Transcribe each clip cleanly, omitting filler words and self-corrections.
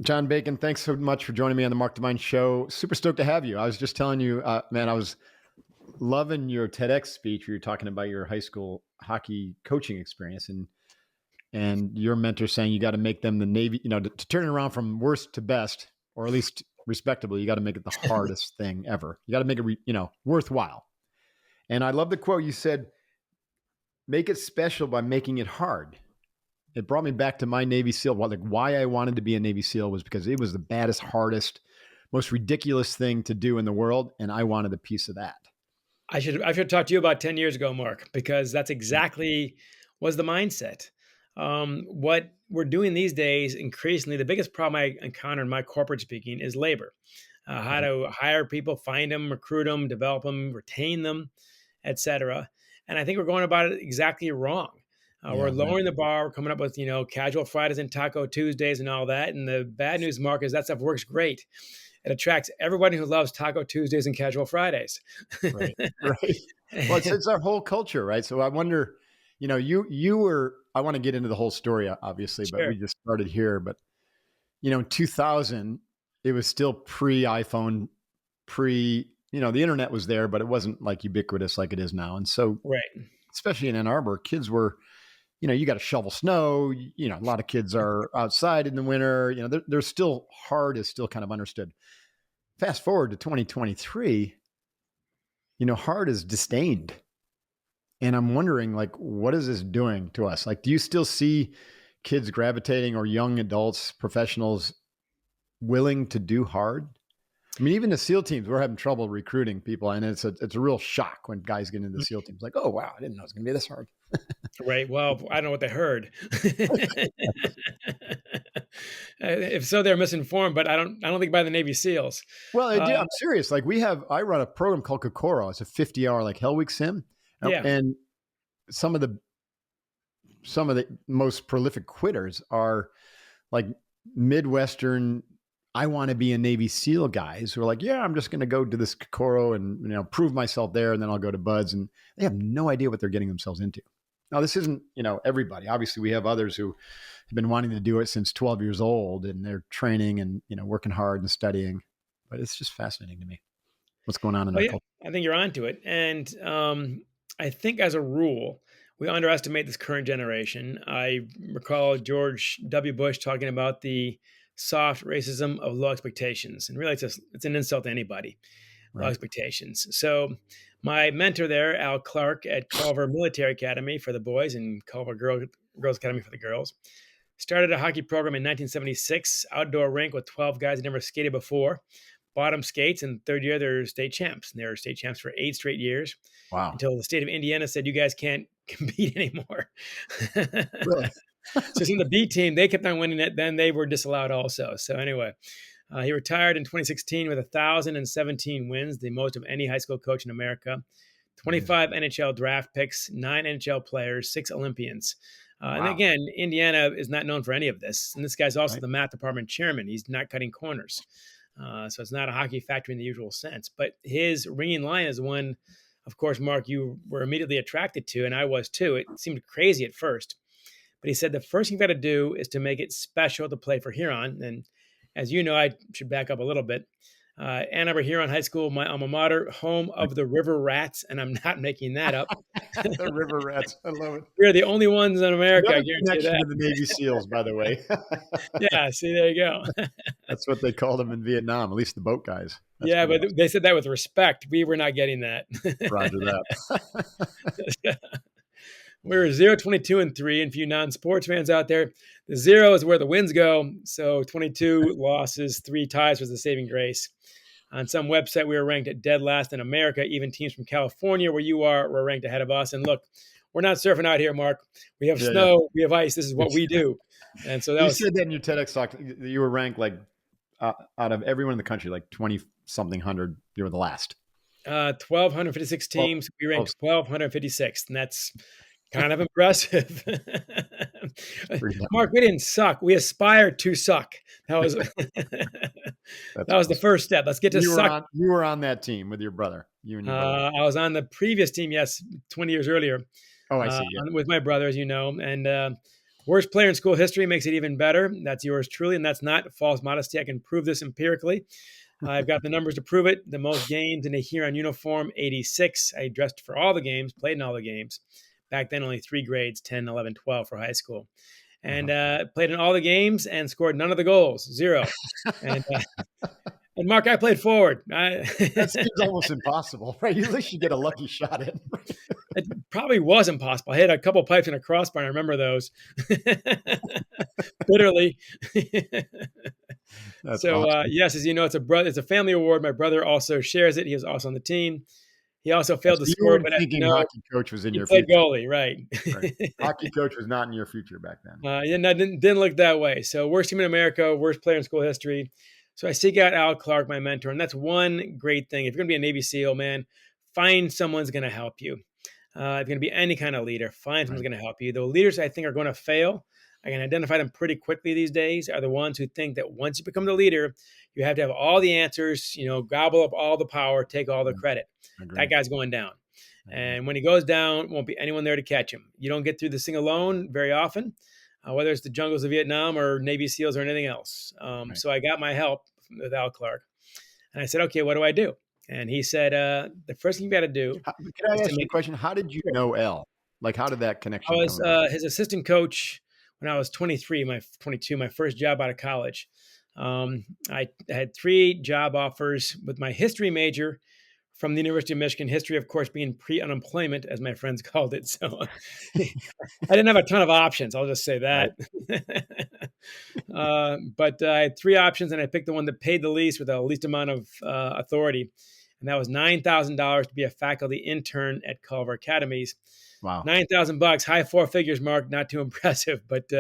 John Bacon, thanks so much for joining me on the Mark Divine Show. Super stoked to have you. I was just telling you, man, I was loving your TEDx speech where you're talking about your high school hockey coaching experience and your mentor saying you got to make them the Navy, to turn it around from worst to best, or at least respectable, you got to make it the hardest thing ever. You got to make it, worthwhile. And I love the quote you said, make it special by making it hard. It brought me back to my Navy SEAL. Why I wanted to be a Navy SEAL was because it was the baddest, hardest, most ridiculous thing to do in the world. And I wanted a piece of that. I should talk to you about 10 years ago, Mark, because that's exactly was the mindset. What we're doing these days, increasingly, the biggest problem I encounter in my corporate speaking is labor. How to hire people, find them, recruit them, develop them, retain them, et cetera. And I think we're going about it exactly wrong. We're lowering the bar. We're coming up with, casual Fridays and Taco Tuesdays and all that. And the bad news, Mark, is that stuff works great. It attracts everybody who loves Taco Tuesdays and casual Fridays. Right. Well, it's our whole culture, right? So I wonder, you were, I want to get into the whole story, obviously, Sure. but we just started here. But, in 2000, it was still pre-iPhone, the internet was there, but it wasn't like ubiquitous like it is now. And so, especially in Ann Arbor, kids were, you got to shovel snow, a lot of kids are outside in the winter, they're still hard is still kind of understood. Fast forward to 2023, hard is disdained. And I'm wondering, what is this doing to us? Do you still see kids gravitating or young adults, professionals willing to do hard? I mean, even the SEAL teams, we're having trouble recruiting people. And it's a real shock when guys get into the SEAL teams. Oh, wow, I didn't know it was going to be this hard. Right. Well, I don't know what they heard. If so, they're misinformed, but I don't think by the Navy SEALs. Well, I'm serious. I run a program called Kokoro. It's a 50-hour Hell Week sim. And some of the most prolific quitters are Midwestern, I want to be a Navy SEAL guys who are I'm just going to go to this Kokoro and, prove myself there. And then I'll go to Buds, and they have no idea what they're getting themselves into. Now, this isn't, everybody. Obviously, we have others who have been wanting to do it since 12 years old, and they're training and, working hard and studying. But it's just fascinating to me what's going on in our culture. I think you're onto it. And I think as a rule, we underestimate this current generation. I recall George W. Bush talking about the soft racism of low expectations. And really, it's an insult to anybody, low expectations. So my mentor there, Al Clark at Culver Military Academy for the boys and Culver Girls Academy for the girls, started a hockey program in 1976, outdoor rink with 12 guys who never skated before, bottom skates, and third year they're state champs. And they were state champs for 8 straight years. Wow. Until the state of Indiana said, you guys can't compete anymore. Really? So in the B team, they kept on winning it. Then they were disallowed also. So anyway, he retired in 2016 with 1,017 wins, the most of any high school coach in America, 25 NHL draft picks, 9 NHL players, 6 Olympians. And again, Indiana is not known for any of this. And this guy's also the math department chairman. He's not cutting corners. So it's not a hockey factory in the usual sense. But his ringing line is one, of course, Mark, you were immediately attracted to, and I was too. It seemed crazy at first. But he said the first thing you've got to do is to make it special to play for Huron. And as you know, I should back up a little bit. Ann Arbor Huron High School, my alma mater, home of the River Rats, and I'm not making that up. The River Rats, I love it. We're the only ones in America. I guarantee that. To the Navy SEALs, by the way. Yeah, see, there you go. That's what they called them in Vietnam, at least the boat guys. That's cool. But they said that with respect. We were not getting that. Roger that. We were 0, 22, and 3. And for you non-sports fans out there, the 0 is where the wins go. So 22 losses, 3 ties was the saving grace. On some website, we were ranked at dead last in America. Even teams from California, where you are, were ranked ahead of us. And look, we're not surfing out here, Mark. We have snow. We have ice. This is what we do. And so you said that in your TEDx talk. You were ranked out of everyone in the country, 20-something hundred. You were the last. 1,256 teams. We ranked 1,256, and that's kind of impressive. Mark, we didn't suck. We aspired to suck. That was the first step. Let's get to suck. You were on that team with your brother. You and your brother. I was on the previous team, 20 years earlier. Oh, I see. With my brother, as you know. And Worst player in school history makes it even better. That's yours truly, and that's not false modesty. I can prove this empirically. I've got the numbers to prove it. The most games in a year-round uniform, 86. I dressed for all the games, played in all the games. Back then, only 3 grades, 10, 11, 12 for high school. And played in all the games and scored none of the goals, 0. And Mark, I played forward. That seems almost impossible, right? At least you get a lucky shot in. It probably was impossible. I hit a couple pipes in a crossbar. I remember those bitterly. So awesome. Yes, as you know, it's a family award. My brother also shares it. He was also on the team. He also failed to score, but hockey coach was in your future. Played goalie, right? Hockey coach was not in your future back then. Yeah, no, didn't look that way. So worst team in America, worst player in school history. So I seek out Al Clark, my mentor, and that's one great thing. If you're going to be a Navy SEAL, man, find someone's going to help you. If you're going to be any kind of leader, find someone's going to help you. The leaders I think are going to fail, I can identify them pretty quickly these days, are the ones who think that once you become the leader, you have to have all the answers, gobble up all the power, take all the credit. That guy's going down. And when he goes down, won't be anyone there to catch him. You don't get through this thing alone very often, whether it's the jungles of Vietnam or Navy SEALs or anything else. So I got my help with Al Clark. And I said, okay, what do I do? And he said, the first thing you got to do. Can I ask you a question? How did you know Al? Like, how did that connection come about? I was his assistant coach when I was 22, my first job out of college. I had 3 job offers with my history major from the University of Michigan, history, of course, being pre-unemployment, as my friends called it. So I didn't have a ton of options. I'll just say that. Right. But I had 3 options, and I picked the one that paid the least with the least amount of authority. And that was $9,000 to be a faculty intern at Culver Academies. Wow. $9,000, high 4 figures, Mark, not too impressive, but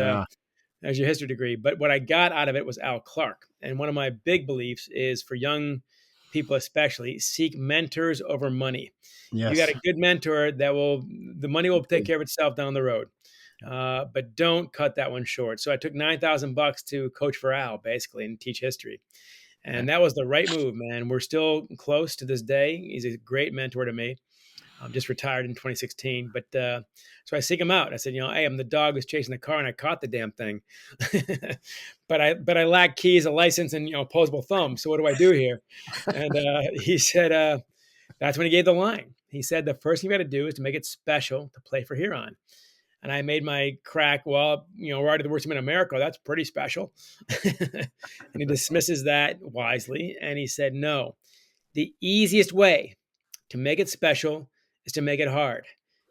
as your history degree. But what I got out of it was Al Clark. And one of my big beliefs is for young people especially, seek mentors over money. Yes. You got a good mentor the money will take care of itself down the road. But don't cut that one short. So I took $9,000 to coach for Al, basically, and teach history. And that was the right move, man. We're still close to this day. He's a great mentor to me. I'm just retired in 2016. But so I seek him out. I said, hey, I'm the dog who's chasing the car, and I caught the damn thing. but I lack keys, a license, and opposable thumbs. So what do I do here? And he said, that's when he gave the line. He said, the first thing you got to do is to make it special to play for Huron. And I made my crack, we're already the worst team in America. That's pretty special. And he dismisses that wisely. And he said, no, the easiest way to make it special is to make it hard.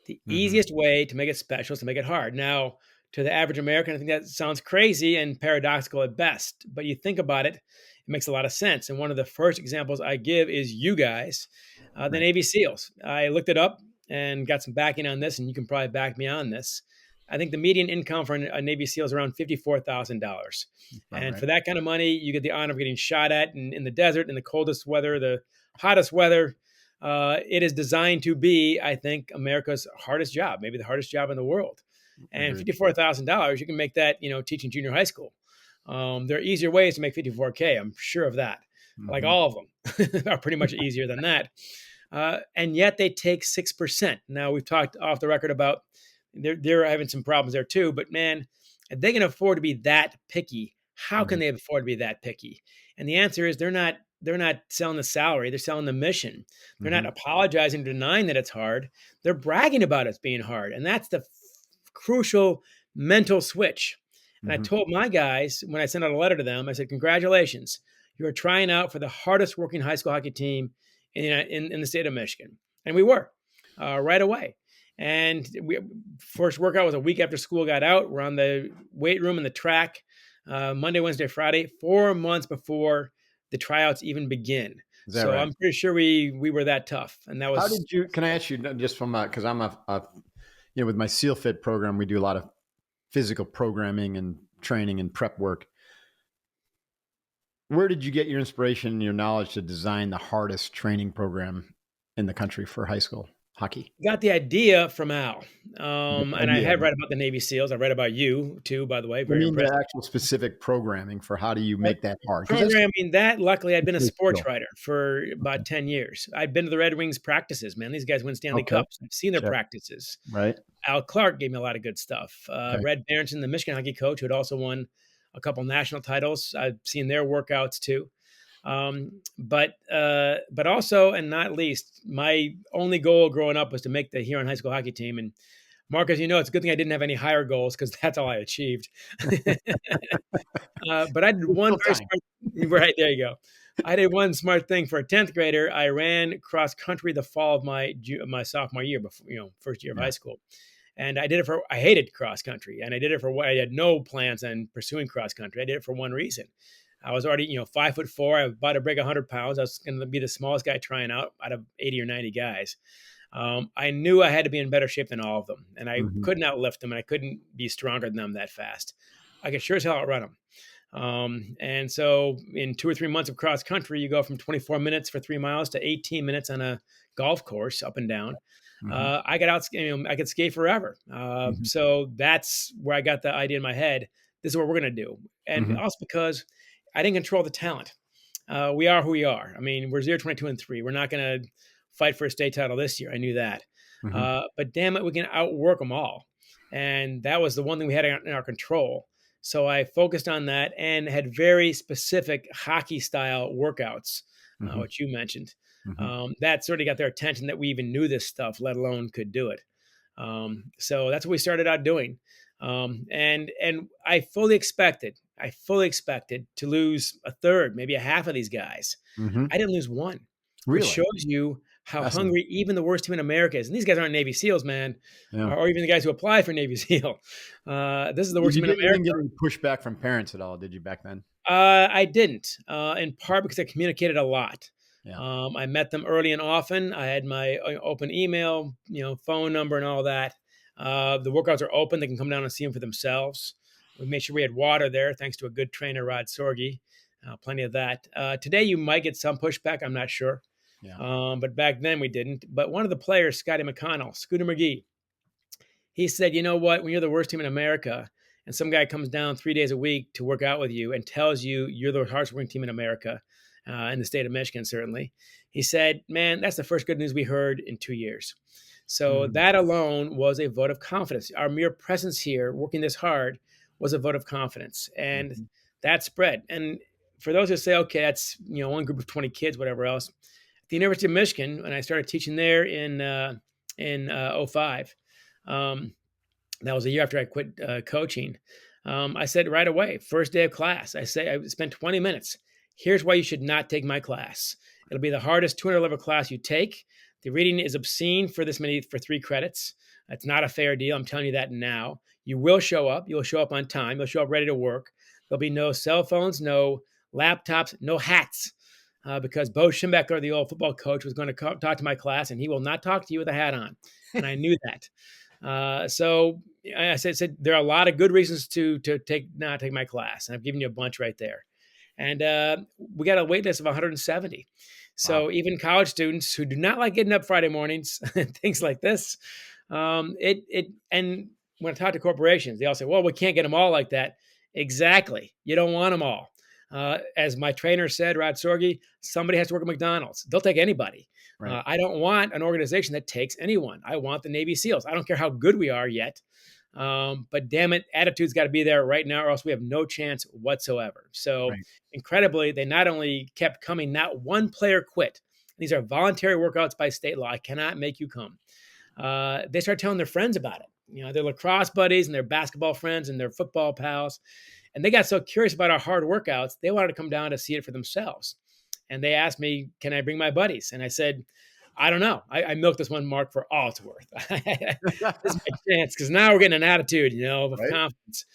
The easiest way to make it special is to make it hard. Now, to the average American, I think that sounds crazy and paradoxical at best. But you think about it, it makes a lot of sense. And one of the first examples I give is you guys, the Navy SEALs. I looked it up and got some backing on this, and you can probably back me on this. I think the median income for a Navy SEAL is around $54,000. And for that kind of money, you get the honor of getting shot at in the desert, in the coldest weather, the hottest weather. It is designed to be, I think, America's hardest job, maybe the hardest job in the world. And $54,000, you can make that, teaching junior high school. There are easier ways to make $54K. I'm sure of that. Like all of them are pretty much easier than that. And yet they take 6%. Now, we've talked off the record about they're having some problems there too. But man, if they can afford to be that picky, how can they afford to be that picky? And the answer is they're not selling the salary. They're selling the mission. They're not apologizing, denying that it's hard. They're bragging about it being hard. And that's the crucial mental switch. And I told my guys when I sent out a letter to them, I said, congratulations. You are trying out for the hardest working high school hockey team in the state of Michigan. And we were right away. And first workout was a week after school got out. We're on the weight room and the track Monday, Wednesday, Friday, 4 months before the tryouts even begin. So right? I'm pretty sure we were that tough. And that was. How did you? Can I ask you just from because I'm with my SEAL Fit program, we do a lot of physical programming and training and prep work. Where did you get your inspiration and your knowledge to design the hardest training program in the country for high school? hockey? Got the idea from Al. The And I idea. had read about the Navy SEALs. I read about you too, by the way. I Very mean, the impressive. actual specific programming for how do you make that hard? Because that's Programming that, luckily, I'd been a a sports skill. writer for Okay. about 10 years. I'd been to the Red Wings practices, man. These guys win Stanley Okay. Cups. I've seen their Check. practices. Right. Al Clark gave me a lot of good stuff. Okay. Red Berenson, the Michigan hockey coach, who had also won a couple national titles. I've seen their workouts too. But also, and not least, my only goal growing up was to make the Huron high school hockey team. And Mark, as you know, it's a good thing I didn't have any higher goals because that's all I achieved. But I did There's one still very time. smart, right there you go. I did one smart thing for a 10th grader. I ran cross country the fall of my sophomore year, before, first year of Yeah. high school. And I hated cross country, and I did it for I had no plans on pursuing cross country. I did it for one reason. I was already, 5'4". I was about to break 100 pounds. I was going to be the smallest guy trying out of 80 or 90 guys. I knew I had to be in better shape than all of them, and I Mhm. couldn't outlift them, and I couldn't be stronger than them that fast. I could sure as hell outrun them. And so in 2 or 3 months of cross country, you go from 24 minutes for 3 miles to 18 minutes on a golf course up and down. Mhm. I got out, I could skate forever. Mhm. So that's where I got the idea in my head. This is what we're going to do. And Mhm. also because I didn't control the talent. We are who we are. I mean, we're 0, 22, and 3. We're not going to fight for a state title this year. I knew that. Mhm. But damn it, we can outwork them all. And that was the one thing we had in our control. So I focused on that and had very specific hockey style workouts, Mhm. which you mentioned. Mhm. That sort of got their attention that we even knew this stuff, let alone could do it. So that's what we started out doing. And I fully expected to lose a third, maybe a half of these guys. Mhm. I didn't lose one, which Really? shows you how Fascinating. hungry even the worst team in America is. And these guys aren't Navy SEALs, man, Yeah. or even the guys who apply for Navy SEAL. This is the worst team in You America. didn't get any pushback from parents at all, did you, back then? I didn't, in part because I communicated a lot. Yeah. I met them early and often. I had my open email, phone number and all that. The workouts are open. They can come down and see them for themselves. We made sure we had water there, thanks to a good trainer, Rod Sorgi. Plenty of that. Today, you might get some pushback. I'm not sure. Yeah. But back then we didn't. But one of the players, Scotty McConnell, Scooter McGee, he said, you know what? When you're the worst team in America and some guy comes down 3 days a week to work out with you and tells you you're the hardest working team in America, in the state of Michigan, certainly, he said, man, that's the first good news we heard in 2 years. So Mhm. that alone was a vote of confidence. Our mere presence here, working this hard, was a vote of confidence. And Mhm. that spread. And for those who say, okay, that's one group of 20 kids, whatever else, at the University of Michigan, when I started teaching there in '05, that was a year after I quit coaching. I said right away, first day of class, I spent 20 minutes. Here's why you should not take my class. It'll be the hardest 200 level class you take. The reading is obscene for 3 credits. That's not a fair deal. I'm telling you that now. You will show up. You'll show up on time. You'll show up ready to work. There'll be no cell phones, no laptops, no hats. Because Bo Schimbecker, the old football coach, was going to talk to my class, and he will not talk to you with a hat on. And I knew that. So I said there are a lot of good reasons to not take my class, and I've given you a bunch right there. And we got a wait list of 170. Wow. So even college students who do not like getting up Friday mornings, things like this, and when I talk to corporations, they all say, "Well, we can't get them all like that." Exactly, you don't want them all. As my trainer said, Rod Sorgi, somebody has to work at McDonald's. They'll take anybody. Right. I don't want an organization that takes anyone. I want the Navy SEALs. I don't care how good we are yet. But damn it, attitude's got to be there right now, or else we have no chance whatsoever. So Right. incredibly, they not only kept coming, not one player quit. These are voluntary workouts by state law. I cannot make you come. They start telling their friends about it. Their lacrosse buddies and their basketball friends and their football pals. And they got so curious about our hard workouts, they wanted to come down to see it for themselves. And they asked me, can I bring my buddies? And I said, I don't know. I milked this one, Mark, for all it's worth. This is my chance because now we're getting an attitude, of Right. confidence.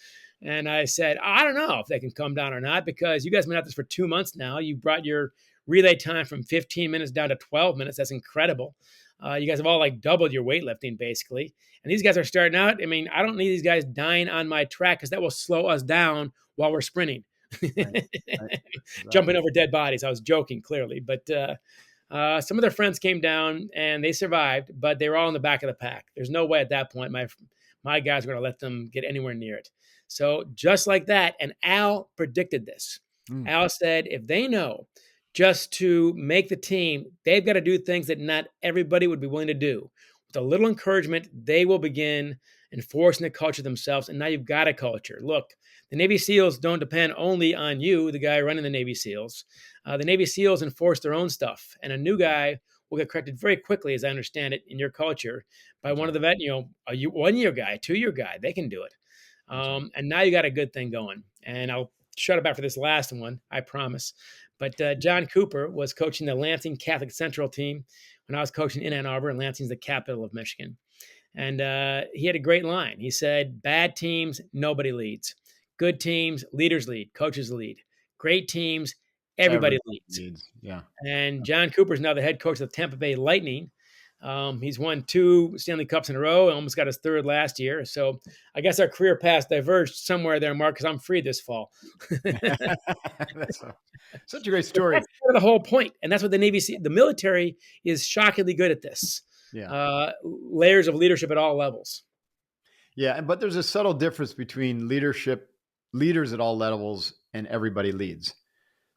And I said, I don't know if they can come down or not because you guys have been at this for 2 months now. You brought your relay time from 15 minutes down to 12 minutes. That's incredible. You guys have all doubled your weightlifting basically. And these guys are starting out. I mean, I don't need these guys dying on my track because that will slow us down while we're sprinting. Right. Right. Jumping Exactly. over dead bodies. I was joking clearly, but Some of their friends came down and they survived, but they were all in the back of the pack. There's no way at that point my guys were going to let them get anywhere near it. So just like that, and Al predicted this. Al said, if they know just to make the team, they've got to do things that not everybody would be willing to do. With a little encouragement, they will begin enforcing the culture themselves. And now you've got a culture. Look, the Navy SEALs don't depend only on you, the guy running the Navy SEALs. The Navy SEALs enforce their own stuff. And a new guy will get corrected very quickly, as I understand it, in your culture by one of the a 1-year guy, 2-year guy. They can do it. And now you got a good thing going. And I'll shut up after this last one, I promise. But John Cooper was coaching the Lansing Catholic Central team when I was coaching in Ann Arbor, and Lansing's the capital of Michigan. And he had a great line. He said, bad teams, nobody leads. Good teams, leaders lead, coaches lead. Great teams, everybody leads. Yeah. And John Cooper is now the head coach of the Tampa Bay Lightning. He's won 2 Stanley Cups in a row and almost got his 3rd last year. So I guess our career paths diverged somewhere there, Mark, because I'm free this fall. That's such a great story. That's the whole point. And that's what the military is shockingly good at this. Yeah. Layers of leadership at all levels. Yeah. But there's a subtle difference between leaders at all levels and everybody leads.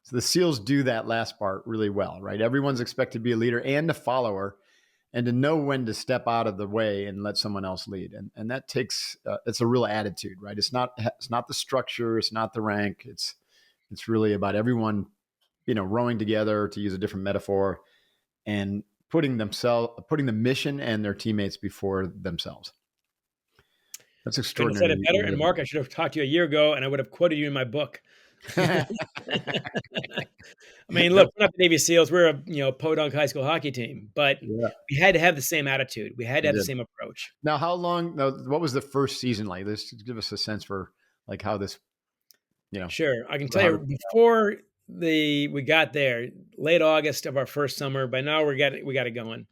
So the SEALs do that last part really well, right? Everyone's expected to be a leader and a follower, and to know when to step out of the way and let someone else lead. And that takes, it's a real attitude, right? It's not the structure. It's not the rank. It's really about everyone, rowing together, to use a different metaphor, and putting the mission and their teammates before themselves. That's extraordinary. Couldn't have said it better. And Mark, I should have talked to you a year ago, and I would have quoted you in my book. I mean, look, we're not the Navy SEALs. We're a podunk high school hockey team, but we had to have the same attitude. We had to have the same approach. Now, what was the first season like? Let's give us a sense for like how this, Sure. I can tell you before we got there, late August of our first summer. By now we got it going.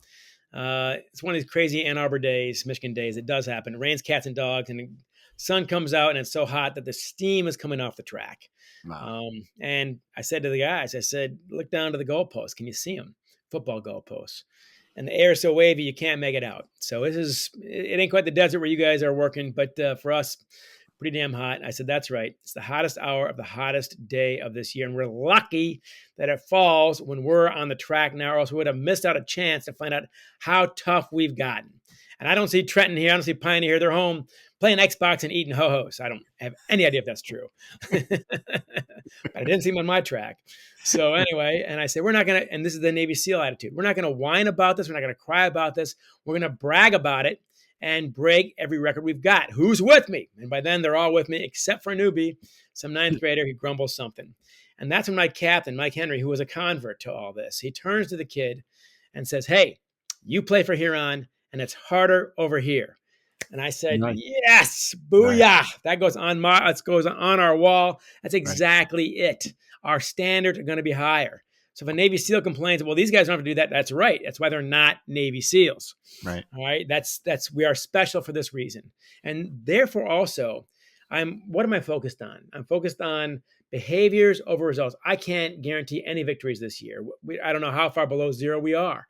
It's one of these crazy Ann Arbor days, Michigan days. It does happen. It rains cats and dogs, and the sun comes out, and it's so hot that the steam is coming off the track. Wow. And I said to the guys, look down to the goalposts. Can you see them? Football goalposts. And the air is so wavy, you can't make it out. So it ain't quite the desert where you guys are working, but for us, pretty damn hot. I said, that's right. It's the hottest hour of the hottest day of this year. And we're lucky that it falls when we're on the track now, or else we would have missed out a chance to find out how tough we've gotten. And I don't see Trenton here. I don't see Pioneer here. They're home playing Xbox and eating ho-hos. I don't have any idea if that's true. But I didn't see them on my track. So anyway, and I said, we're not going to, and this is the Navy SEAL attitude, we're not going to whine about this. We're not going to cry about this. We're going to brag about it and break every record we've got. Who's with me? And by then, they're all with me, except for a newbie, some 9th grader who grumbles something. And that's when my captain, Mike Henry, who was a convert to all this, he turns to the kid and says, hey, you play for Huron, and it's harder over here. And I said, yes, booyah. Right. That goes on our wall. That's exactly it. Our standards are going to be higher. So if a Navy SEAL complains, well, these guys don't have to do that. That's right. That's why they're not Navy SEAls. Right. All right. We are special for this reason. And therefore also, what am I focused on? I'm focused on behaviors over results. I can't guarantee any victories this year. I don't know how far below zero we are.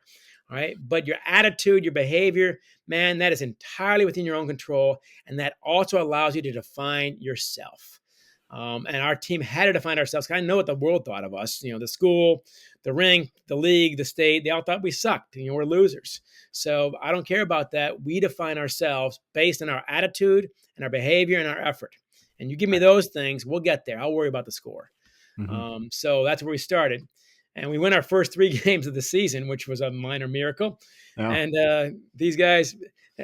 All right. But your attitude, your behavior, man, that is entirely within your own control. And that also allows you to define yourself. And our team had to define ourselves. I know what the world thought of us. The school, the rink, the league, the state, they all thought we sucked. We're losers. So I don't care about that. We define ourselves based on our attitude and our behavior and our effort. And you give me those things, we'll get there. I'll worry about the score. Mm-hmm. So that's where we started. And we won our first 3 games of the season, which was a minor miracle. Yeah. And these guys,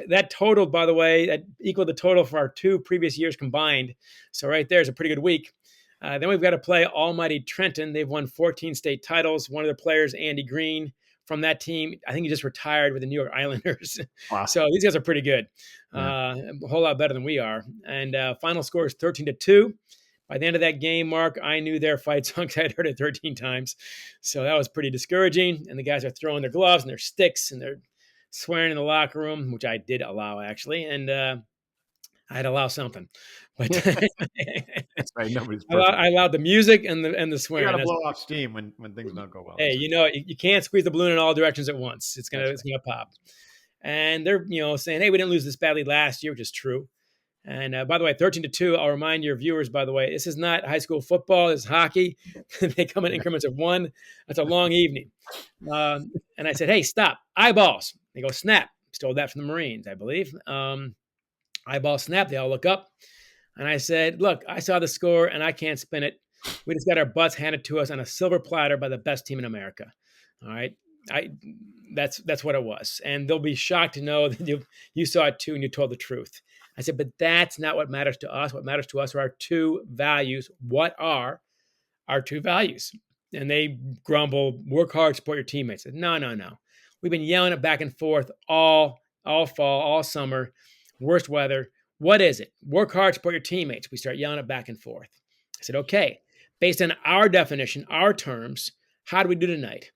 that totaled, by the way, that equaled the total for our 2 previous years combined. So right there is a pretty good week. Then we've got to play almighty Trenton. They've won 14 state titles. One of their players, Andy Green, from that team, I think he just retired with the New York Islanders. Wow. So these guys are pretty good, a whole lot better than we are. And final score is 13-2. By the end of that game, Mark, I knew their fight song. I had heard it 13 times. So that was pretty discouraging. And the guys are throwing their gloves and their sticks and they're swearing in the locker room, which I did allow, actually. And I'd allow something, but That's right. Nobody's perfect. I allowed the music and the You got swearing. to That's blow off steam when things don't go well. hey, That's right. you can't squeeze the balloon in all directions at once. That's It's right. gonna pop. And they're saying, hey, we didn't lose this badly last year, which is true. And by the way, 13-2. I'll remind your viewers, by the way, this is not high school football. It's hockey. They come in Yeah. increments of one. That's a long evening. And I said, hey, stop. Eyeballs. They go, snap. Stole that from the Marines, I believe. Eyeball snap. They all look up. And I said, look, I saw the score and I can't spin it. We just got our butts handed to us on a silver platter by the best team in America. All right. I that's what it was. And they'll be shocked to know that you saw it too and you told the truth. I said, but that's not what matters to us. What matters to us are our two values. What are our two values? And they grumble, work hard, support your teammates. I said, no, no, no. We've been yelling it back and forth all fall, all summer, worst weather. What is it? Work hard, support your teammates. We start yelling it back and forth. I said, okay, based on our definition, our terms, how do we do tonight?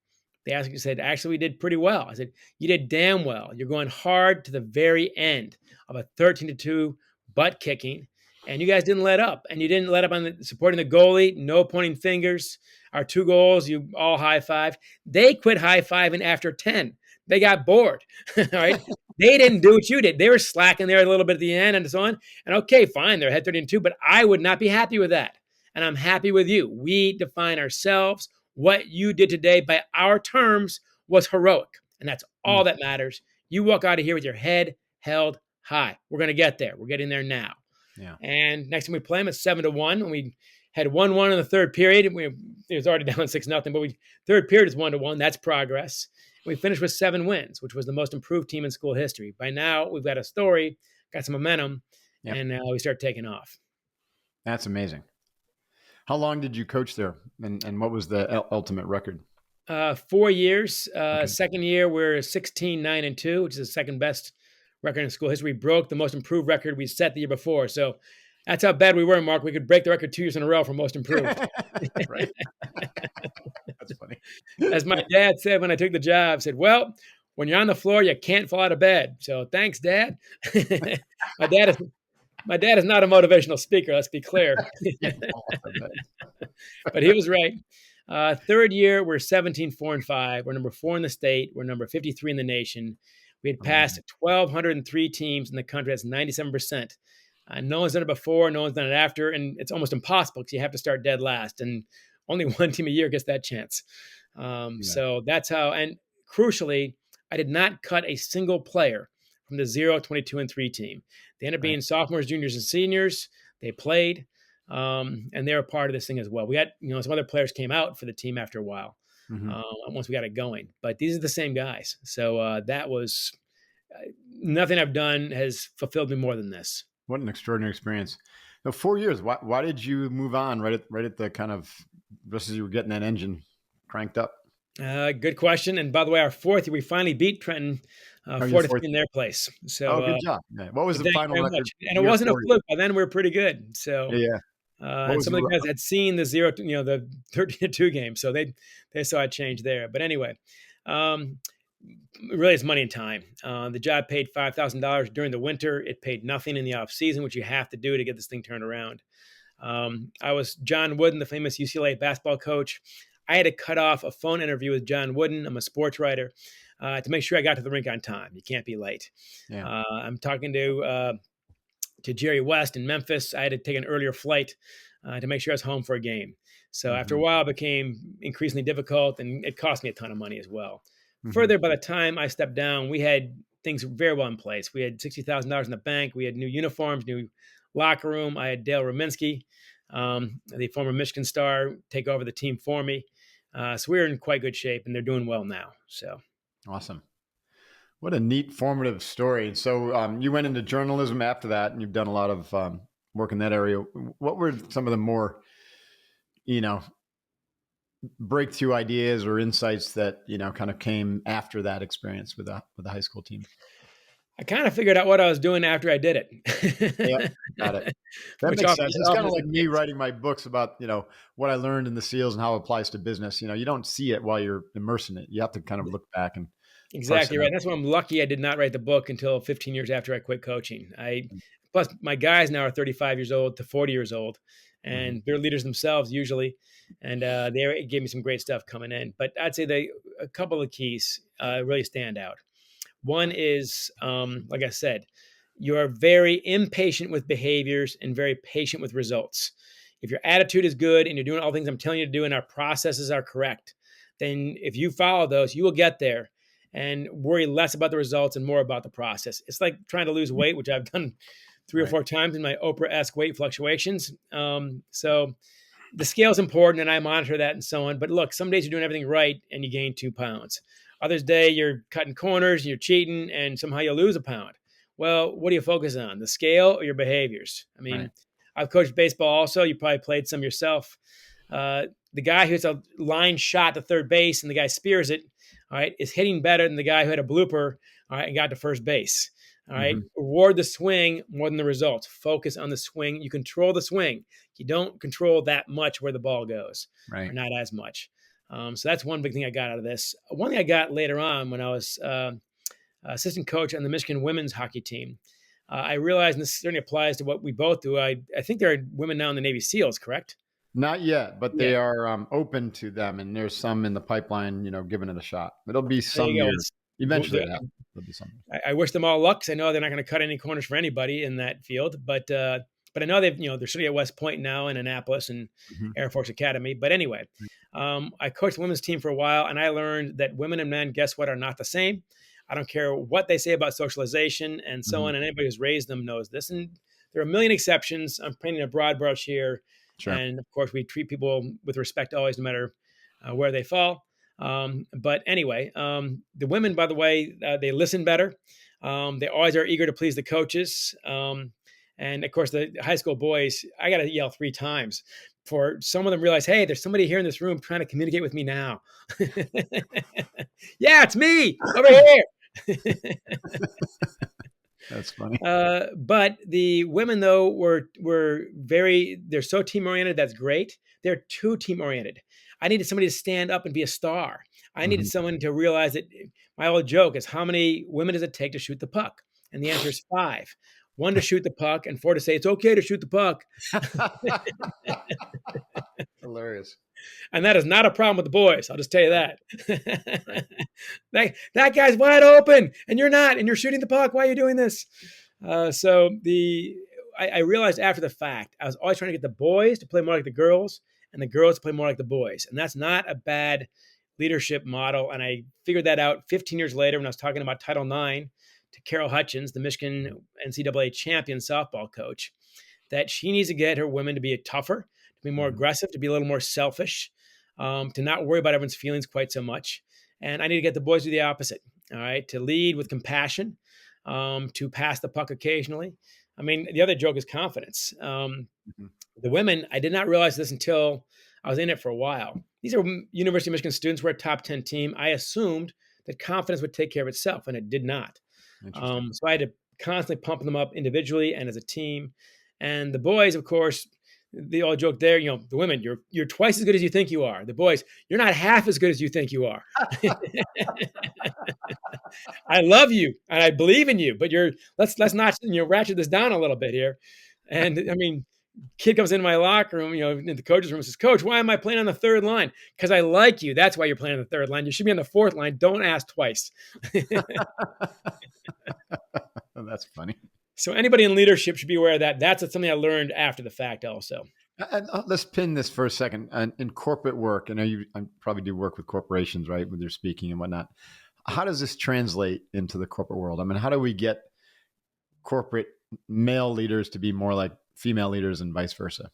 They said, actually, we did pretty well. I said, you did damn well. You're going hard to the very end of a 13-2 butt kicking, and you guys didn't let up. And you didn't let up on supporting the goalie, no pointing fingers. Our 2 goals, you all high-fived. They quit high-fiving after 10. They got bored, all right? They didn't do what you did. They were slacking there a little bit at the end and so on. And okay, fine, they're ahead 13-2, but I would not be happy with that. And I'm happy with you. We define ourselves. What you did today by our terms was heroic. And that's all that matters. You walk out of here with your head held high. We're going to get there. We're getting there now. Yeah. And next time we play them, it's 7-1. And we had 1-1 in the third period. It was already down 6-0, but third period is 1-1. That's progress. We finished with 7 wins, which was the most improved team in school history. By now, we've got a story, got some momentum, and we start taking off. That's amazing. How long did you coach there, and what was the ultimate record? 4 years. Second year, we're 16-9-2, which is the second best record in school history. We broke the most improved record we set the year before. So that's how bad we were, Mark. We could break the record 2 years in a row for most improved. Right. That's funny. As my dad said when I took the job, said, well, when you're on the floor, you can't fall out of bed. So thanks, Dad. My dad is not a motivational speaker, let's be clear. But he was right. Third year, we're 17-4-5. We're number 4 in the state. We're number 53 in the nation. We had passed 1,203 teams in the country. That's 97%. No one's done it before. No one's done it after. And it's almost impossible because you have to start dead last. And only one team a year gets that chance. So that's how. And crucially, I did not cut a single player from the 0, 22, and 3 team. They ended up being sophomores, juniors, and seniors. They played, and they were part of this thing as well. We had, some other players came out for the team after a while, once we got it going. But these are the same guys. So that was nothing I've done has fulfilled me more than this. What an extraordinary experience. So 4 years. Why did you move on right at the kind of just as you were getting that engine cranked up? Good question. And by the way, our 4th year, we finally beat Trenton 4-3 in their place. So, good job. Yeah. What was the final record? And it wasn't a fluke. By then, we were pretty good. So, and some of the guys had seen the 13-2 game, so they saw a change there. But anyway, really, it's money and time. The job paid $5,000 during the winter. It paid nothing in the off season, which you have to do to get this thing turned around. I was John Wooden, the famous UCLA basketball coach. I had to cut off a phone interview with John Wooden. I'm a sports writer, to make sure I got to the rink on time. You can't be late. Yeah. I'm talking to Jerry West in Memphis. I had to take an earlier flight to make sure I was home for a game. So after a while, it became increasingly difficult, and it cost me a ton of money as well. Further, by the time I stepped down, we had things very well in place. We had $60,000 in the bank. We had new uniforms, new locker room. I had Dale Rominski, the former Michigan star, take over the team for me. So we're in quite good shape, and they're doing well now. So awesome. What a neat, formative story. So you went into journalism after that, and you've done a lot of work in that area. What were some of the more, breakthrough ideas or insights that, kind of came after that experience with the high school team? I kind of figured out what I was doing after I did it. Yeah, got it. That makes sense. It's kind of like me writing my books about, what I learned in the SEALs and how it applies to business. You don't see it while you're immersed in it. You have to kind of look back and exactly right. That's why I'm lucky I did not write the book until 15 years after I quit coaching. Plus, my guys now are 35 years old to 40 years old, and they're leaders themselves usually. And they gave me some great stuff coming in. But I'd say a couple of keys really stand out. One is, like I said, you are very impatient with behaviors and very patient with results. If your attitude is good and you're doing all the things I'm telling you to do and our processes are correct, then if you follow those, you will get there and worry less about the results and more about the process. It's like trying to lose weight, which I've done three or four times in my Oprah-esque weight fluctuations. So the scale is important and I monitor that and so on. But look, some days you're doing everything right and you gain 2 pounds. Others day you're cutting corners and you're cheating and somehow you lose a pound. Well, what do you focus on, the scale or your behaviors? I mean, I've coached baseball also. You probably played some yourself. The guy who hits a line shot to third base and the guy spears it, all right, is hitting better than the guy who had a blooper, all right, and got to first base. All right. Reward the swing more than the results. Focus on the swing. You control the swing. You don't control that much where the ball goes, or not as much. So that's one big thing I got out of this. One thing I got later on when I was assistant coach on the Michigan women's hockey team, I realized, and this certainly applies to what we both do. I think there are women now in the Navy SEALs, correct? Not yet, but they are open to them, and there's some in the pipeline, giving it a shot. It'll be some years. Eventually, there'll be something. I wish them all luck because I know they're not going to cut any corners for anybody in that field. But I know they're sitting at West Point now in Annapolis and Air Force Academy. But anyway, I coached the women's team for a while, and I learned that women and men, guess what, are not the same. I don't care what they say about socialization and so on, and anybody who's raised them knows this. And there are a million exceptions. I'm painting a broad brush here. Sure. And of course, we treat people with respect always, no matter where they fall. But anyway, the women, by the way, they listen better. They always are eager to please the coaches. And of course, the high school boys, I got to yell 3 times for some of them realize, hey, there's somebody here in this room trying to communicate with me now. Yeah, it's me over here. That's funny. But the women, though, they're so team-oriented. That's great. They're too team-oriented. I needed somebody to stand up and be a star. I needed someone to realize that my old joke is, how many women does it take to shoot the puck? And the answer is 5. 1 to shoot the puck and 4 to say, it's okay to shoot the puck. Hilarious. And that is not a problem with the boys. I'll just tell you that. That guy's wide open and you're not, and you're shooting the puck. Why are you doing this? I realized after the fact, I was always trying to get the boys to play more like the girls and the girls to play more like the boys. And that's not a bad leadership model. And I figured that out 15 years later when I was talking about Title IX to Carol Hutchins, the Michigan NCAA champion softball coach, that she needs to get her women to be tougher, to be more aggressive, to be a little more selfish, to not worry about everyone's feelings quite so much. And I need to get the boys to do the opposite, all right, to lead with compassion, to pass the puck occasionally. I mean, the other joke is confidence. The women, I did not realize this until I was in it for a while. These are University of Michigan students. We're a top 10 team. I assumed that confidence would take care of itself, and it did not. So I had to constantly pump them up individually and as a team. And the boys, of course, the old joke there, the women, you're twice as good as you think you are. The boys, you're not half as good as you think you are. I love you and I believe in you, but let's not ratchet this down a little bit here. And I mean, kid comes into my locker room, in the coach's room, and says, Coach, why am I playing on the 3rd line? Because I like you. That's why you're playing on the 3rd line. You should be on the 4th line. Don't ask twice. That's funny. So anybody in leadership should be aware of that. That's something I learned after the fact also. Let's pin this for a second. In corporate work, I know you probably do work with corporations, right, with your speaking and whatnot. How does this translate into the corporate world? I mean, how do we get corporate male leaders to be more like female leaders and vice versa?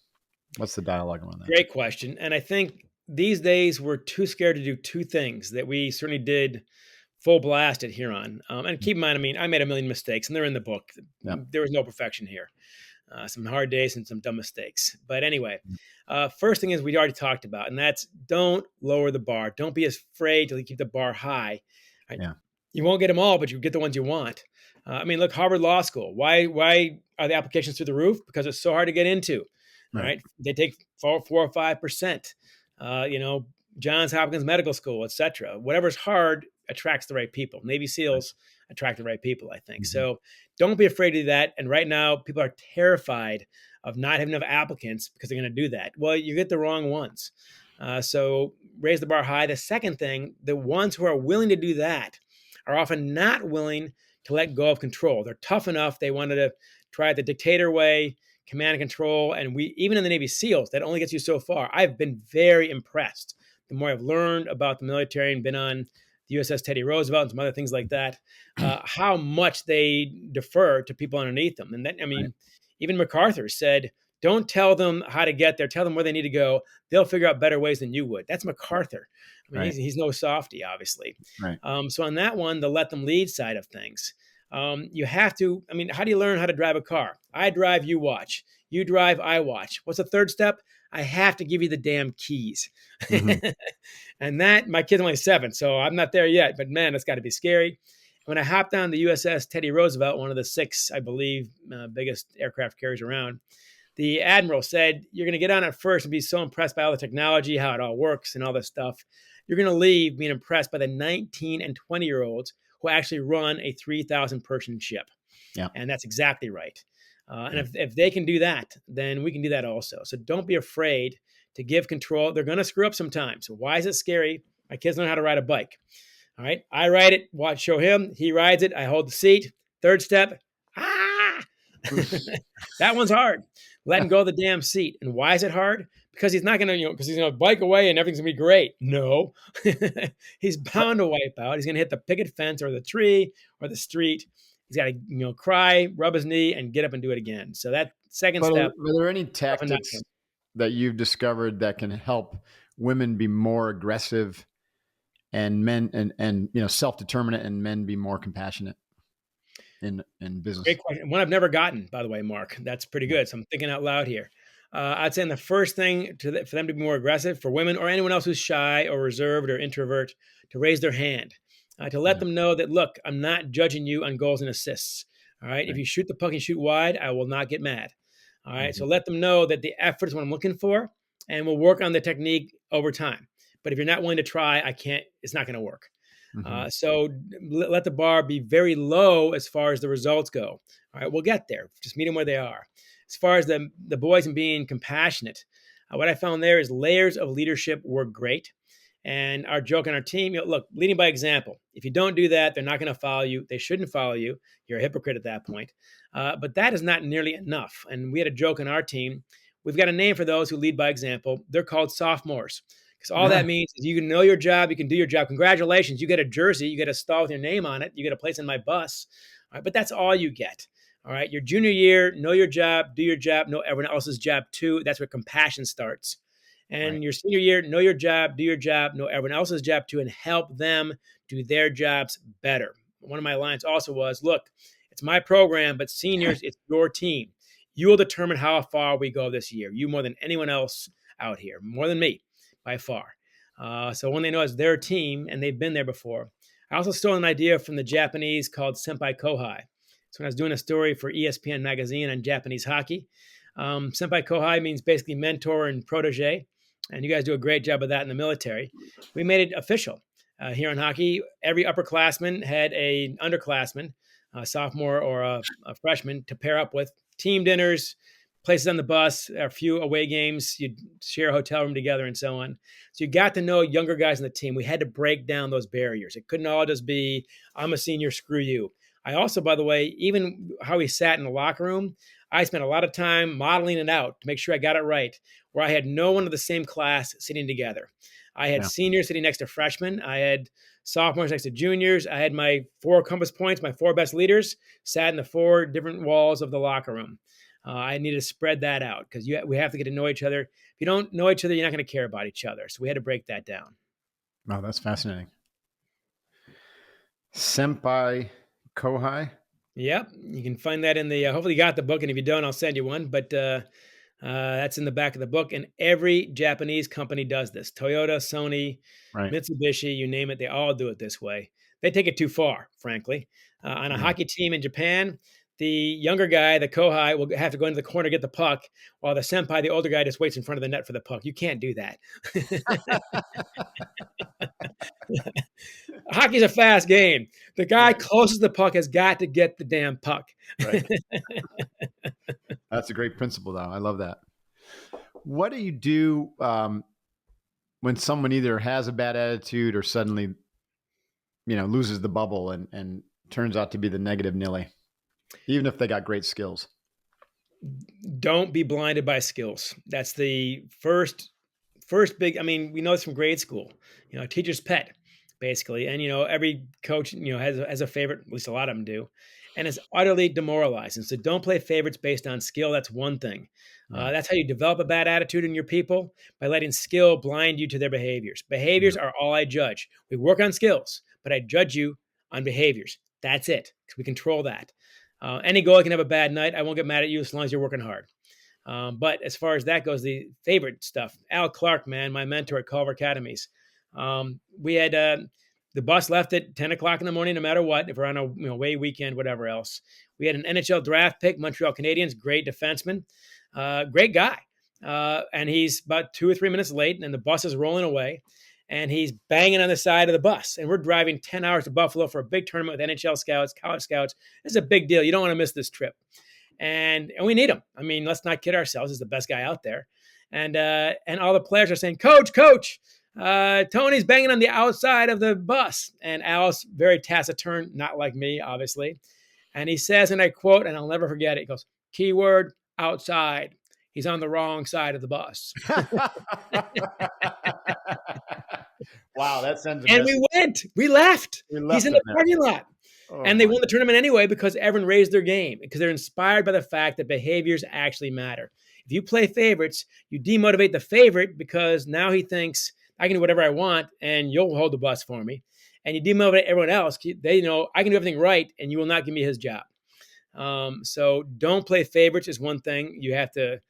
What's the dialogue around that? Great question. And I think these days we're too scared to do 2 things that we certainly did full blast at Huron. And keep in mind, I mean, I made a million mistakes and they're in the book. Yep. There was no perfection here. Some hard days and some dumb mistakes. But anyway, first thing is we already talked about, and that's don't lower the bar. Don't be afraid to keep the bar high. Right? Yeah. You won't get them all, but you get the ones you want. I mean, look, Harvard Law School. Why are the applications through the roof? Because it's so hard to get into. Right? They take 4 or 5%. Johns Hopkins Medical School, etc. Whatever's hard attracts the right people. Navy SEALs attract the right people, I think. Mm-hmm. So don't be afraid to do that. And right now, people are terrified of not having enough applicants because they're going to do that. Well, you get the wrong ones. So raise the bar high. The second thing, the ones who are willing to do that are often not willing to let go of control. They're tough enough. They wanted to try it the dictator way, command and control. And we, even in the Navy SEALs, that only gets you so far. I've been very impressed. The more I've learned about the military and been on the USS Teddy Roosevelt and some other things like that, how much they defer to people underneath them. And that, I mean, even MacArthur said, don't tell them how to get there. Tell them where they need to go. They'll figure out better ways than you would. That's MacArthur. I mean, he's no softy, obviously. Right. So on that one, the let them lead side of things, you have to, I mean, how do you learn how to drive a car? I drive, you watch. You drive, I watch. What's the third step? I have to give you the damn keys. Mm-hmm. And that, my kid's only 7, so I'm not there yet. But man, that's got to be scary. When I hopped on the USS Teddy Roosevelt, one of the 6, I believe, biggest aircraft carriers around, the admiral said, you're going to get on it first and be so impressed by all the technology, how it all works and all this stuff. You're going to leave being impressed by the 19 and 20-year-olds who actually run a 3,000-person ship. Yeah. And that's exactly right. And if they can do that, then we can do that also. So don't be afraid to give control. They're going to screw up sometimes. So why is it scary? My kids learn how to ride a bike. All right. I ride it, show him. He rides it. I hold the seat. Third step. That one's hard. Letting go of the damn seat. And why is it hard? Because he's not going to, because he's going to bike away and everything's going to be great. No. He's bound to wipe out. He's going to hit the picket fence or the tree or the street. He's got to, cry, rub his knee, and get up and do it again. So that second step. Are there any tactics that you've discovered that can help women be more aggressive and men and self-determinate and men be more compassionate in business? Great question. One I've never gotten, by the way, Mark. That's pretty good. So I'm thinking out loud here. I'd say the first thing for them to be more aggressive, for women or anyone else who's shy or reserved or introvert, to raise their hand, to let them know that, look, I'm not judging you on goals and assists. All right. If you shoot the puck and shoot wide, I will not get mad. All right. So let them know that the effort is what I'm looking for, and we'll work on the technique over time. But if you're not willing to try, it's not going to work. So let the bar be very low as far as the results go. All right. We'll get there. Just meet them where they are. As far as the boys and being compassionate, what I found there is layers of leadership work great. And our joke on our team, look, leading by example. If you don't do that, they're not going to follow you. They shouldn't follow you. You're a hypocrite at that point. But that is not nearly enough. And we had a joke on our team. We've got a name for those who lead by example. They're called sophomores. Because all that means is you can know your job. You can do your job. Congratulations. You get a jersey. You get a stall with your name on it. You get a place in my bus. All right, but that's all you get. All right. Your junior year, know your job, do your job, know everyone else's job too. That's where compassion starts. And your senior year, know your job, do your job, know everyone else's job too, and help them do their jobs better. One of my lines also was, look, it's my program, but seniors, it's your team. You will determine how far we go this year. You more than anyone else out here, more than me by far. So when they know it's their team and they've been there before. I also stole an idea from the Japanese called Senpai Kohai. So when I was doing a story for ESPN magazine on Japanese hockey, Senpai Kohai means basically mentor and protege. And you guys do a great job of that in the military. We made it official. Here in hockey, every upperclassman had an underclassman, a sophomore or a freshman, to pair up with. Team dinners, places on the bus, a few away games, you'd share a hotel room together and so on. So you got to know younger guys on the team. We had to break down those barriers. It couldn't all just be, I'm a senior, screw you. I also, by the way, even how we sat in the locker room, I spent a lot of time modeling it out to make sure I got it right, where I had no one of the same class sitting together. I had seniors sitting next to freshmen. I had sophomores next to juniors. I had my 4 compass points, my 4 best leaders, sat in the 4 different walls of the locker room. I needed to spread that out because we have to get to know each other. If you don't know each other, you're not going to care about each other. So we had to break that down. Wow, that's fascinating. Senpai Kohai? Yep. You can find that in the, hopefully you got the book. And if you don't, I'll send you one. But that's in the back of the book. And every Japanese company does this. Toyota, Sony, Mitsubishi, you name it. They all do it this way. They take it too far, frankly. On a hockey team in Japan, the younger guy, the Kohai, will have to go into the corner, get the puck, while the senpai, the older guy, just waits in front of the net for the puck. You can't do that. Hockey's a fast game. The guy closest to the puck has got to get the damn puck. Right. That's a great principle, though. I love that. What do you do when someone either has a bad attitude or suddenly, loses the bubble and turns out to be the negative Nilly, even if they got great skills? Don't be blinded by skills. That's the first big. I mean, we know this from grade school. Teacher's pet, basically. And every coach has a favorite. At least a lot of them do, and it's utterly demoralizing. So don't play favorites based on skill. That's one thing. That's how you develop a bad attitude in your people, by letting skill blind you to their behaviors. Behaviors are all I judge. We work on skills, but I judge you on behaviors. That's it, because we control that. Any goalie can have a bad night. I won't get mad at you as long as you're working hard. But as far as that goes, the favorite stuff, Al Clark, man, my mentor at Culver Academies. We had the bus left at 10 o'clock in the morning, no matter what, if we're on a away weekend, whatever else. We had an NHL draft pick, Montreal Canadiens, great defenseman, great guy. And he's about 2 or 3 minutes late, and the bus is rolling away. And he's banging on the side of the bus. And we're driving 10 hours to Buffalo for a big tournament with NHL scouts, college scouts. This is a big deal. You don't want to miss this trip. And we need him. I mean, let's not kid ourselves. He's the best guy out there. And all the players are saying, Coach, Tony's banging on the outside of the bus. And Al's very taciturn, not like me, obviously. And he says, and I quote, and I'll never forget it, he goes, keyword, outside. He's on the wrong side of the bus. Wow, that sends a And message. we went. We left. He's in the parking lot. And they won the tournament anyway because everyone raised their game, because they're inspired by the fact that behaviors actually matter. If you play favorites, you demotivate the favorite because now he thinks, I can do whatever I want and you'll hold the bus for me. And you demotivate everyone else. They know I can do everything right and you will not give me his job. So don't play favorites is one thing you have to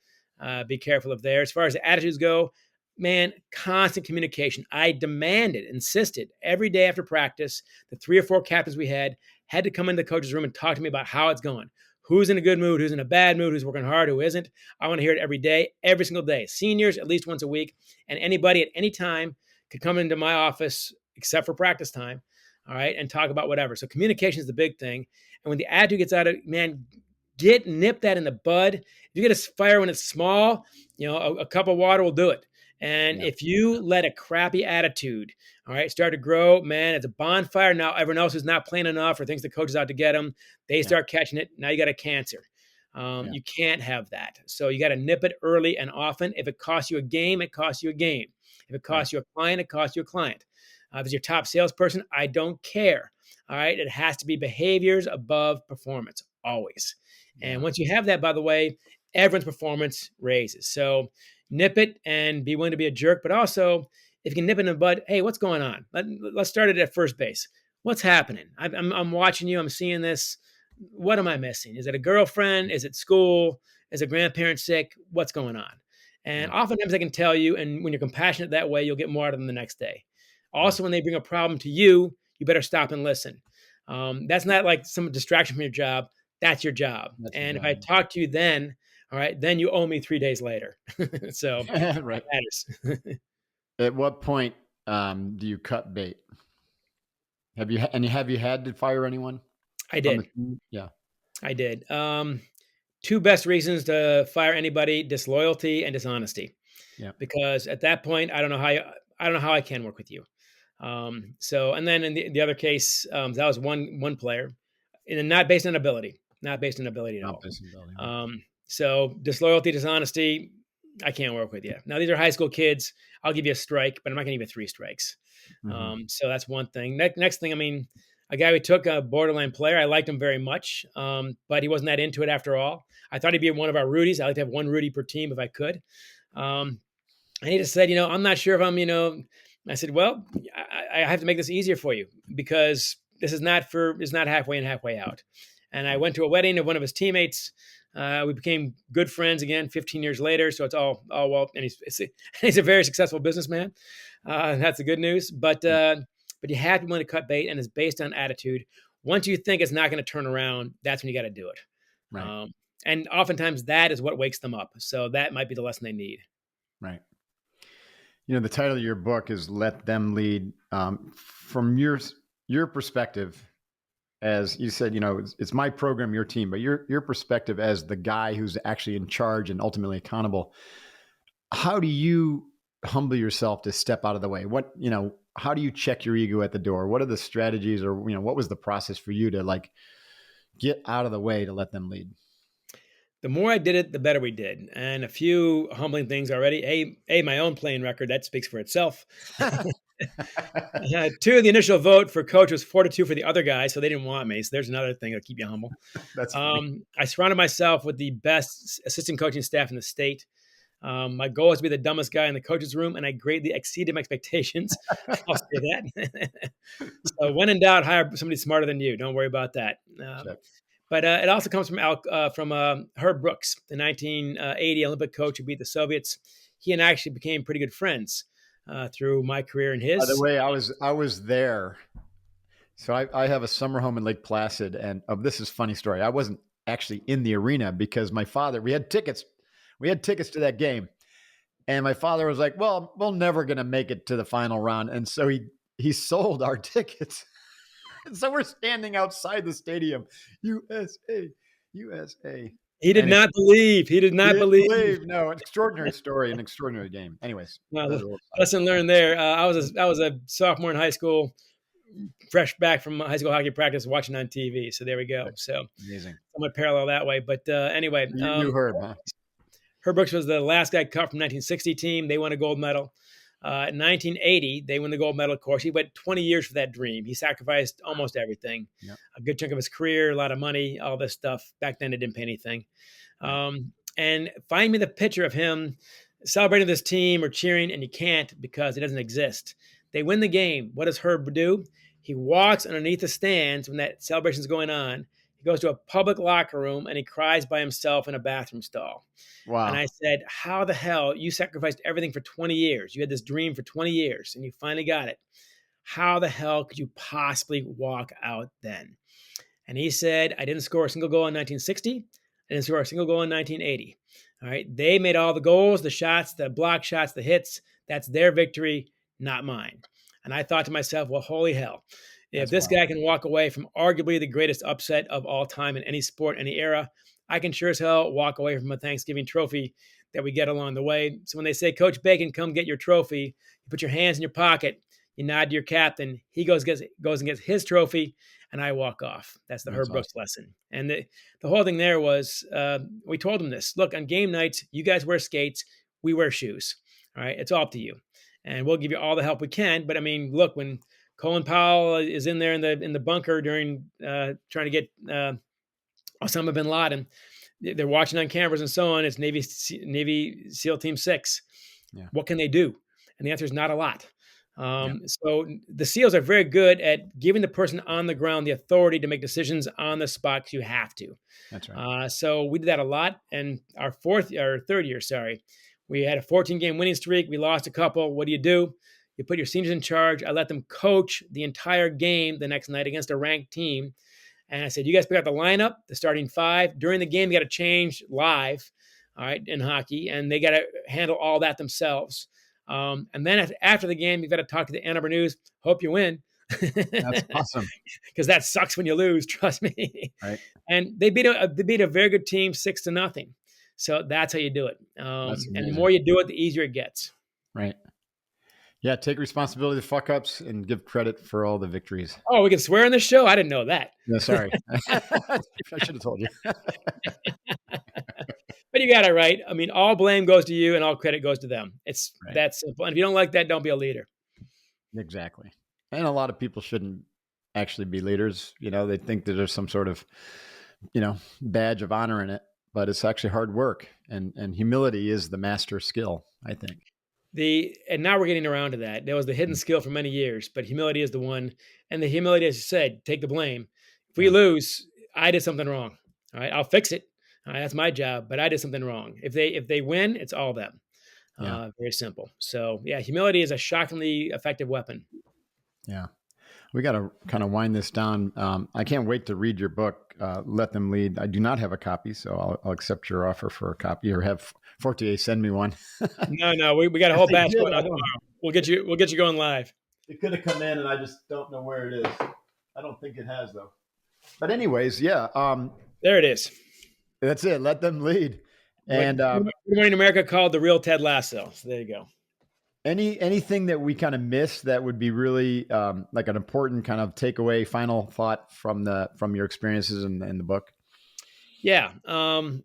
be careful of there. As far as the attitudes go, man, constant communication. I demanded, insisted every day after practice, the 3 or 4 captains we had to come into the coach's room and talk to me about how it's going. Who's in a good mood, who's in a bad mood, who's working hard, who isn't. I want to hear it every day, every single day. Seniors, at least once a week. And anybody at any time could come into my office, except for practice time, all right, and talk about whatever. So communication is the big thing. And when the attitude gets out of, man, nip that in the bud. If you get a fire when it's small, a cup of water will do it. And if you let a crappy attitude, all right, start to grow, man, it's a bonfire. Now everyone else who's not playing enough or thinks the coach is out to get them, they start catching it. Now you got a cancer. You can't have that. So you got to nip it early and often. If it costs you a game, it costs you a game. If it costs you a client, it costs you a client. If it's your top salesperson, I don't care. All right. It has to be behaviors above performance, always. And once you have that, by the way, everyone's performance raises. So nip it and be willing to be a jerk. But also, if you can nip it in the bud, hey, what's going on? Let's start it at first base. What's happening? I'm watching you. I'm seeing this. What am I missing? Is it a girlfriend? Is it school? Is a grandparent sick? What's going on? And oftentimes I can tell you, and when you're compassionate that way, you'll get more out of them the next day. Also, when they bring a problem to you, you better stop and listen. That's not like some distraction from your job. That's your job. If I talk to you then, all right, then you owe me 3 days later. So right. That matters. At what point do you cut bait? Have you had to fire anyone? I did. Yeah, I did. 2 best reasons to fire anybody: disloyalty and dishonesty. Yeah. Because at that point, I don't know how I can work with you. And then in the other case, that was one player, and not based on ability, at all. So disloyalty, dishonesty, I can't work with you. Now, these are high school kids. I'll give you a strike, but I'm not going to give you 3 strikes. So that's one thing. Next thing, I mean, a guy we took, a borderline player, I liked him very much, but he wasn't that into it after all. I thought he'd be one of our Rudies. I like to have 1 Rudy per team if I could. And he just said, I'm not sure if I'm, I said, well, I have to make this easier for you because this is not halfway in, halfway out. And I went to a wedding of one of his teammates. We became good friends again 15 years later. So it's all well, and he's a very successful businessman. That's the good news. But you have to be willing to cut bait, and it's based on attitude. Once you think it's not going to turn around, that's when you got to do it. Right. And oftentimes that is what wakes them up. So that might be the lesson they need. Right. The title of your book is "Let Them Lead." From your perspective, as you said, it's my program, your team, but your perspective as the guy who's actually in charge and ultimately accountable. How do you humble yourself to step out of the way? How do you check your ego at the door? What are the strategies, or, what was the process for you to like get out of the way to let them lead? The more I did it, the better we did. And a few humbling things already. My own playing record, that speaks for itself. Two, the initial vote for coach was 4-2 for the other guy, so they didn't want me. So there's another thing that'll keep you humble. That's funny. I surrounded myself with the best assistant coaching staff in the state. My goal was to be the dumbest guy in the coach's room, and I greatly exceeded my expectations. I'll say that. So when in doubt, hire somebody smarter than you. Don't worry about that. But it also comes from Herb Brooks, the 1980 Olympic coach who beat the Soviets. He and I actually became pretty good friends through my career and his. By the way, I was there. So I have a summer home in Lake Placid, and this is a funny story. I wasn't actually in the arena because my father, we had tickets to that game. And my father was like, well, we're never going to make it to the final round. And so he sold our tickets. And so we're standing outside the stadium, USA. He did not believe. He did not believe. No, an extraordinary story, an extraordinary game. Anyways. Well, lesson learned there. I was a sophomore in high school, fresh back from high school hockey practice, watching on TV. So there we go. So amazing. Somewhat parallel that way. But anyway. You heard, huh? Herb Brooks was the last guy cut from 1960 team. They won a gold medal. In 1980, they won the gold medal, of course. He went 20 years for that dream. He sacrificed almost everything, a good chunk of his career, a lot of money, all this stuff. Back then, it didn't pay anything. And find me the picture of him celebrating this team or cheering, and you can't because it doesn't exist. They win the game. What does Herb do? He walks underneath the stands when that celebration is going on. He goes to a public locker room and he cries by himself in a bathroom stall. Wow. And I said, how the hell? You sacrificed everything for 20 years. You had this dream for 20 years and you finally got it. How the hell could you possibly walk out then? And he said, I didn't score a single goal in 1960. I didn't score a single goal in 1980. All right. They made all the goals, the shots, the block shots, the hits. That's their victory, not mine. And I thought to myself, well, holy hell. If this guy can walk away from arguably the greatest upset of all time in any sport, any era, I can sure as hell walk away from a Thanksgiving trophy that we get along the way. So when they say, Coach Bacon, come get your trophy, you put your hands in your pocket, you nod to your captain, he goes and gets his trophy, and I walk off. That's the Herb Brooks lesson. And the whole thing there was, we told him this. Look, on game nights, you guys wear skates, we wear shoes. All right, it's all up to you. And we'll give you all the help we can. But I mean, look, when Colin Powell is in there in the bunker during trying to get Osama bin Laden, they're watching on cameras and so on. It's Navy SEAL Team 6. Yeah. What can they do? And the answer is not a lot. So the SEALs are very good at giving the person on the ground the authority to make decisions on the spot because you have to. That's right. So we did that a lot. And our third year, we had a 14-game winning streak. We lost a couple. What do? You put your seniors in charge. I let them coach the entire game the next night against a ranked team. And I said, you guys pick out the lineup, the starting five. During the game, you got to change live, all right, in hockey. And they got to handle all that themselves. And then after the game, you've got to talk to the Ann Arbor News. Hope you win. That's awesome. Because that sucks when you lose, trust me. Right. And they beat a very good team 6-0. So that's how you do it. And the more you do it, the easier it gets. Right. Yeah, take responsibility for fuck-ups and give credit for all the victories. Oh, we can swear on this show? I didn't know that. No, sorry. I should have told you. But you got it right. I mean, all blame goes to you and all credit goes to them. It's that simple. And if you don't like that, don't be a leader. Exactly. And a lot of people shouldn't actually be leaders. They think that there's some sort of, badge of honor in it, but it's actually hard work. And humility is the master skill, I think. And now we're getting around to that. There was the hidden skill for many years, but humility is the one. And the humility, as you said, take the blame. If we lose, I did something wrong. All right, I'll fix it. All right, that's my job, but I did something wrong. If they win, it's all them. Very simple. So yeah, humility is a shockingly effective weapon. Yeah. We got to kind of wind this down. I can't wait to read your book, Let Them Lead. I do not have a copy, so I'll accept your offer for a copy, or have Fortier send me one. No, we got a whole batch going on tomorrow. We'll get you going live. It could have come in, and I just don't know where it is. I don't think it has, though. But anyways, yeah, There it is. that's it. Let them lead. What And Good Morning America called the real Ted Lasso. So there you go. anything that we kind of missed that would be really like an important kind of takeaway, final thought from your experiences in the book. Yeah.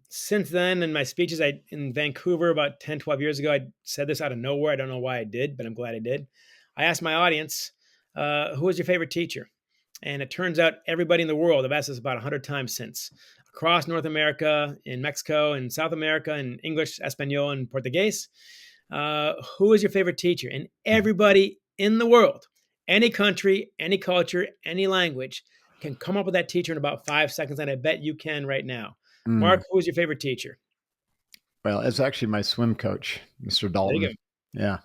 Since then, in my speeches in Vancouver about 10, 12 years ago, I said this out of nowhere. I don't know why I did, but I'm glad I did. I asked my audience, who was your favorite teacher? And it turns out everybody in the world, I've asked this about 100 times since, across North America, in Mexico, in South America, in English, Espanol, and Portuguese. Who is your favorite teacher? And everybody in the world, any country, any culture, any language, can come up with that teacher in about 5 seconds, and I bet you can right now. Mark, who is your favorite teacher? Well, it's actually my swim coach, Mr. There you Dalton. go. Yeah,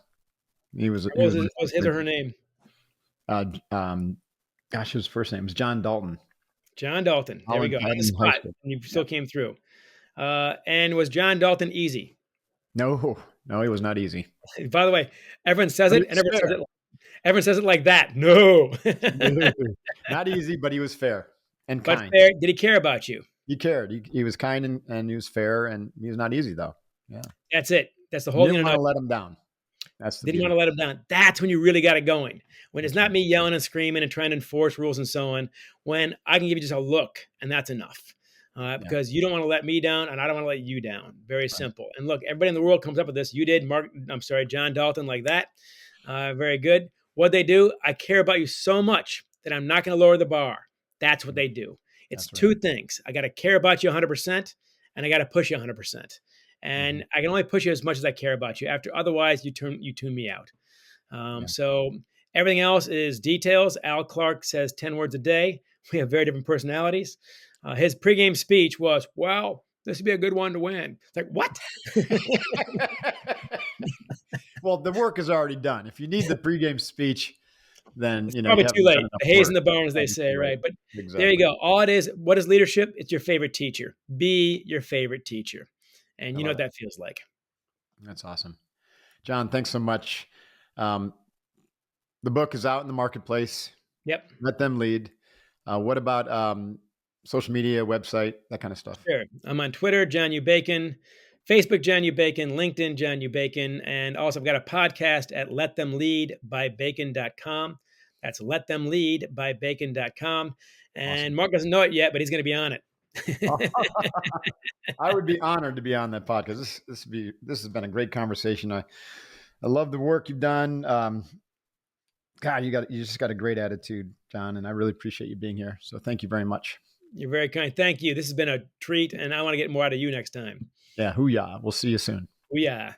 he was. What was his or her name? Gosh, his first name was John Dalton. John Dalton. There we go. On the spot, and you still came through. And was John Dalton easy? No, he was not easy. By the way, everyone says it, and everyone says it like that. No. Not easy, but he was fair and kind. But fair. Did he care about you? He cared. He was kind and he was fair, and he was not easy though. Yeah, that's it. That's the whole thing. Didn't want to let him down. Didn't want to let him down. That's when you really got it going. When it's not me yelling and screaming and trying to enforce rules and so on. When I can give you just a look, and that's enough. Because you don't want to let me down, and I don't want to let you down. Very simple. And look, everybody in the world comes up with this. You did, John Dalton, like that. Very good. What they do, I care about you so much that I'm not going to lower the bar. That's what they do. It's two things. I got to care about you 100%, and I got to push you 100%. And I can only push you as much as I care about you. Otherwise, you tune me out. So everything else is details. Al Clark says 10 words a day. We have very different personalities. His pregame speech was, "Wow, this would be a good one to win." It's like, what? Well, the work is already done. If you need the pregame speech, then it's probably too late. The hay's in the barn, as they say, right? But there you go. All it is, what is leadership? It's your favorite teacher. Be your favorite teacher. And you know what that feels like. That's awesome. John, thanks so much. The book is out in the marketplace. Yep. Let them lead. What about social media, website, that kind of stuff? Sure. I'm on Twitter, John U. Bacon, Facebook, John U. Bacon, LinkedIn, John U. Bacon, and also I've got a podcast at letthemleadbybacon.com. That's letthemleadbybacon.com. And awesome. Mark doesn't know it yet, but he's going to be on it. I would be honored to be on that podcast. This has been a great conversation. I love the work you've done. God, you just got a great attitude, John, and I really appreciate you being here. So thank you very much. You're very kind. Thank you. This has been a treat, and I want to get more out of you next time. Yeah, hoo-yah. We'll see you soon. Hoo-yah.